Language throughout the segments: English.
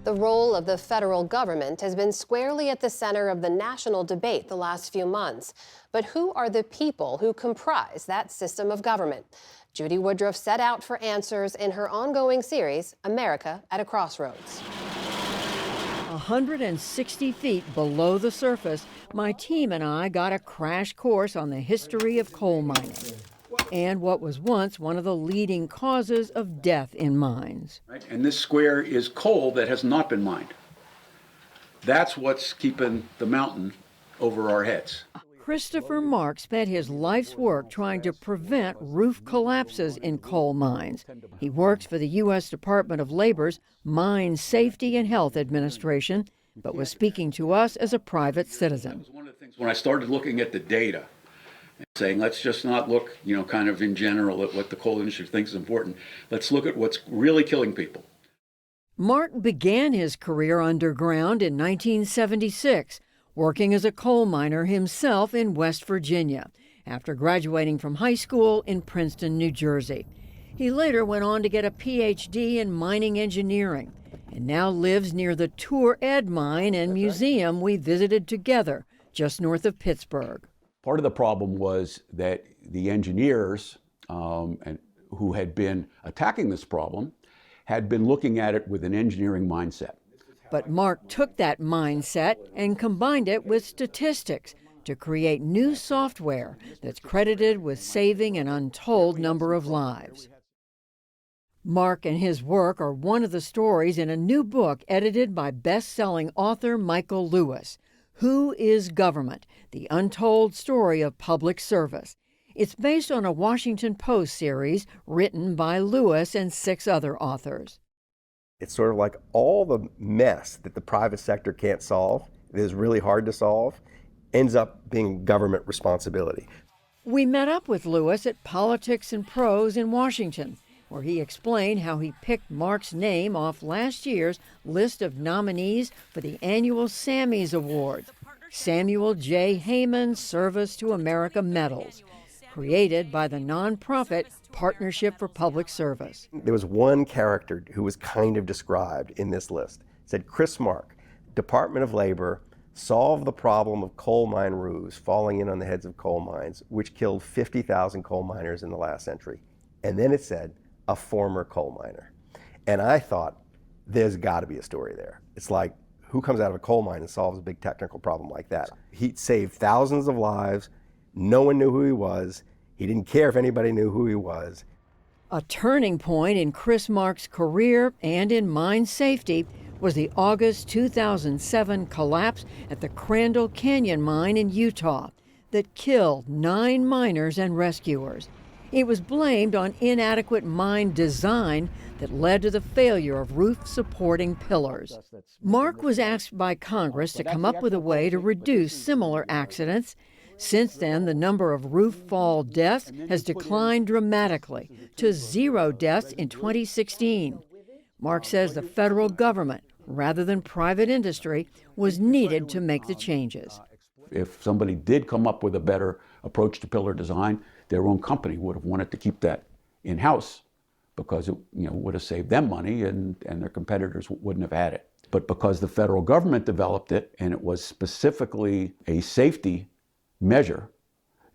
The role of the federal government has been squarely at the center of the national debate the last few months. But who are the people who comprise that system of government? Judy Woodruff set out for answers in her ongoing series, America at a Crossroads. 160 feet below the surface, my team and I got a crash course on the history of coal mining and what was once one of the leading causes of death in mines. And this square is coal that has not been mined. That's what's keeping the mountain over our heads. Christopher Mark spent his life's work trying to prevent roof collapses in coal mines. He works for the U.S. Department of Labor's Mine Safety and Health Administration, but was speaking to us as a private citizen. That was one of the things when I started looking at the data and saying, let's just not look, kind of in general at what the coal industry thinks is important. Let's look at what's really killing people. Mark began his career underground in 1976, working as a coal miner himself in West Virginia, after graduating from high school in Princeton, New Jersey. He later went on to get a Ph.D. in mining engineering and now lives near the Tour Ed mine and museum we visited together just north of Pittsburgh. Part of the problem was that the engineers who had been attacking this problem had been looking at it with an engineering mindset. But Mark took that mindset and combined it with statistics to create new software that's credited with saving an untold number of lives. Mark and his work are one of the stories in a new book edited by best-selling author Michael Lewis, Who is Government? The Untold Story of Public Service. It's based on a Washington Post series written by Lewis and 6 other authors. It's sort of like all the mess that the private sector can't solve, that is really hard to solve, ends up being government responsibility. We met up with Lewis at Politics and Prose in Washington, where he explained how he picked Mark's name off last year's list of nominees for the annual Sammys Award, Samuel J. Heyman Service to America Medals, created by the nonprofit Partnership for Public Service. There was one character who was kind of described in this list. It said, Chris Mark, Department of Labor, solved the problem of coal mine roofs falling in on the heads of coal mines, which killed 50,000 coal miners in the last century. And then it said, a former coal miner. And I thought, there's got to be a story there. It's like, who comes out of a coal mine and solves a big technical problem like that? He saved thousands of lives. No one knew who he was. He didn't care if anybody knew who he was. A turning point in Chris Mark's career and in mine safety was the August 2007 collapse at the Crandall Canyon mine in Utah that killed 9 miners and rescuers. It was blamed on inadequate mine design that led to the failure of roof-supporting pillars. Mark was asked by Congress to come up with a way to reduce similar accidents. Since then, the number of roof fall deaths has declined dramatically to 0 deaths in 2016. Mark says the federal government, rather than private industry, was needed to make the changes. If somebody did come up with a better approach to pillar design, their own company would have wanted to keep that in-house because it would have saved them money and their competitors wouldn't have had it. But because the federal government developed it and it was specifically a safety measure,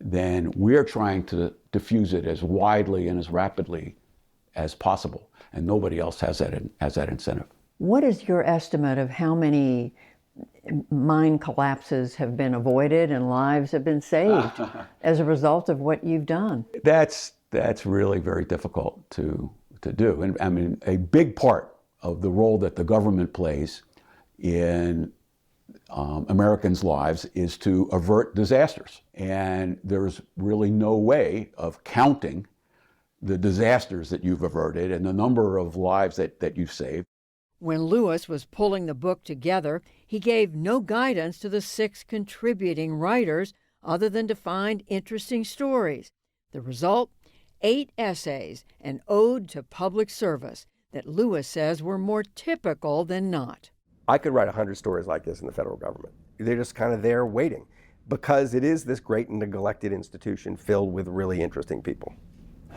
then we're trying to diffuse it as widely and as rapidly as possible. And nobody else has that incentive. What is your estimate of how many mine collapses have been avoided and lives have been saved as a result of what you've done? That's really very difficult to do. And I mean, a big part of the role that the government plays in Americans' lives is to avert disasters. And there's really no way of counting the disasters that you've averted and the number of lives that you've saved. When Lewis was pulling the book together, he gave no guidance to the 6 contributing writers other than to find interesting stories. The result? 8 essays, an ode to public service that Lewis says were more typical than not. I could write 100 stories like this in the federal government. They're just kind of there waiting because it is this great and neglected institution filled with really interesting people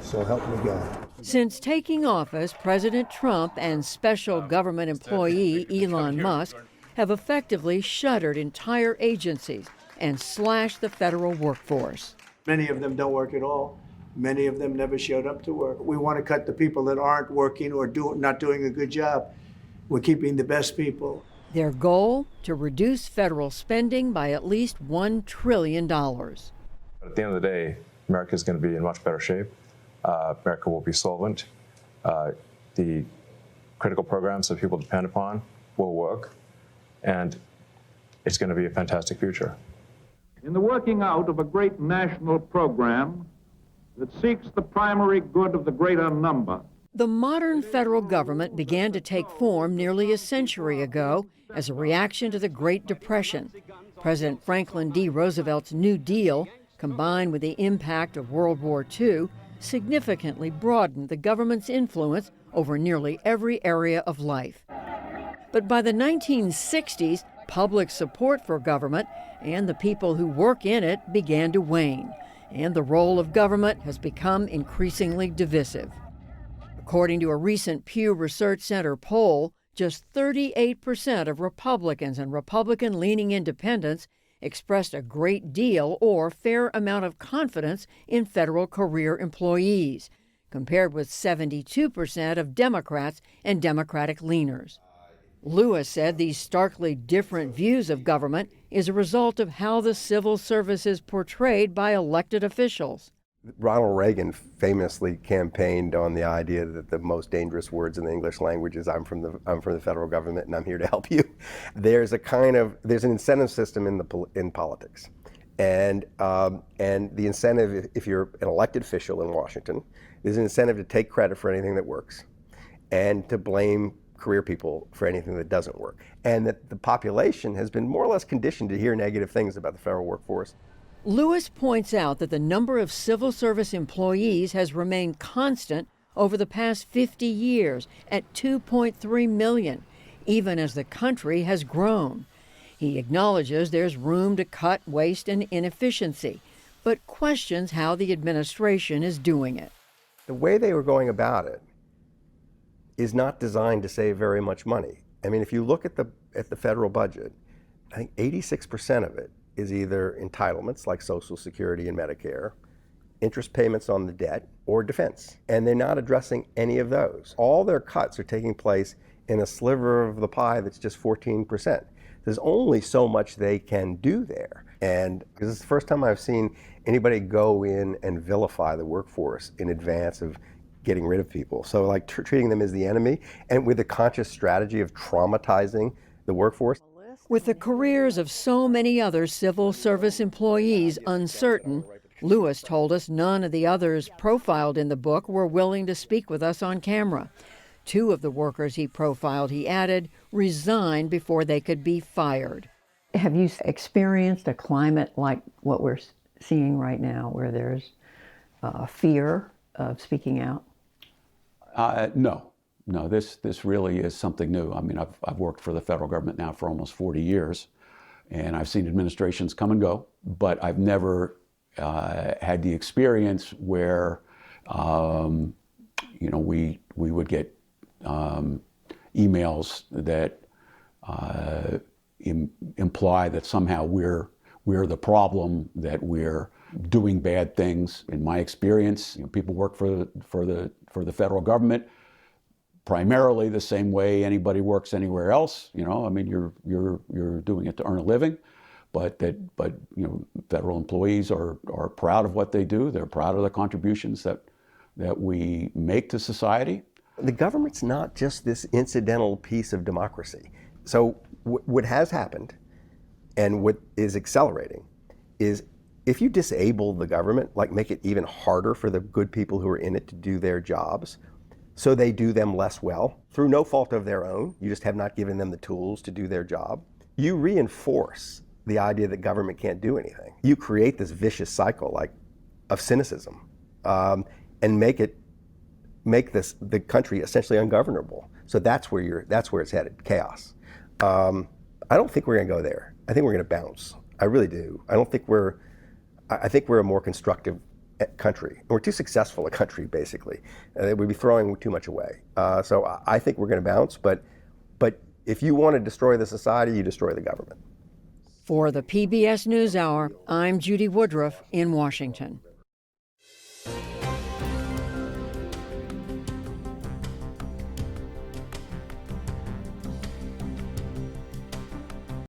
So help me God. Since taking office, President Trump and special government employee Elon Musk have effectively shuttered entire agencies and slashed the federal workforce. Many of them don't work at all. Many of them never showed up to work. We want to cut the people that aren't working or not doing a good job. We're keeping the best people. Their goal? To reduce federal spending by at least $1 trillion. At the end of the day, America is going to be in much better shape. America will be solvent. The critical programs that people depend upon will work, and it's going to be a fantastic future. In the working out of a great national program that seeks the primary good of the greater number. The modern federal government began to take form nearly a century ago as a reaction to the Great Depression. President Franklin D. Roosevelt's New Deal, combined with the impact of World War II, significantly broadened the government's influence over nearly every area of life. But by the 1960s, public support for government and the people who work in it began to wane, and the role of government has become increasingly divisive. According to a recent Pew Research Center poll, just 38% of Republicans and Republican-leaning independents expressed a great deal or fair amount of confidence in federal career employees, compared with 72% of Democrats and Democratic leaners. Lewis said these starkly different views of government is a result of how the civil service is portrayed by elected officials. Ronald Reagan famously campaigned on the idea that the most dangerous words in the English language is I'm from the federal government and I'm here to help you. There's an incentive system in politics, and the incentive, if you're an elected official in Washington, there's an incentive to take credit for anything that works, and to blame career people for anything that doesn't work, and that the population has been more or less conditioned to hear negative things about the federal workforce. Lewis points out that the number of civil service employees has remained constant over the past 50 years at 2.3 million, even as the country has grown. He acknowledges there's room to cut waste and inefficiency, but questions how the administration is doing it. The way they were going about it is not designed to save very much money. I mean, if you look at the federal budget, I think 86% of it is either entitlements like Social Security and Medicare, interest payments on the debt, or defense. And they're not addressing any of those. All their cuts are taking place in a sliver of the pie that's just 14%. There's only so much they can do there. And this is the first time I've seen anybody go in and vilify the workforce in advance of getting rid of people. So like treating them as the enemy, and with a conscious strategy of traumatizing the workforce. With the careers of so many other civil service employees uncertain, Lewis told us none of the others profiled in the book were willing to speak with us on camera. 2 of the workers he profiled, he added, resigned before they could be fired. Have you experienced a climate like what we're seeing right now, where there's fear of speaking out? No, this really is something new. I mean, I've worked for the federal government now for almost 40 years, and I've seen administrations come and go, but I've never had the experience where, we would get emails that imply that somehow we're the problem, that we're doing bad things. In my experience, people work for the federal government primarily the same way anybody works anywhere else. I mean, you're doing it to earn a living, but federal employees are proud of what they do. They're proud of the contributions that we make to society. The government's not just this incidental piece of democracy. So what has happened, and what is accelerating, is if you disable the government, like make it even harder for the good people who are in it to do their jobs, so they do them less well, through no fault of their own, you just have not given them the tools to do their job, you reinforce the idea that government can't do anything. You create this vicious cycle of cynicism, and make the country essentially ungovernable. So that's where it's headed, chaos. I don't think we're going to go there. I think we're going to bounce. I really do. I think we're a more constructive country. We're too successful a country, basically. We'd be throwing too much away. So I think we're going to bounce, but if you want to destroy the society, you destroy the government. For the PBS NewsHour, I'm Judy Woodruff in Washington.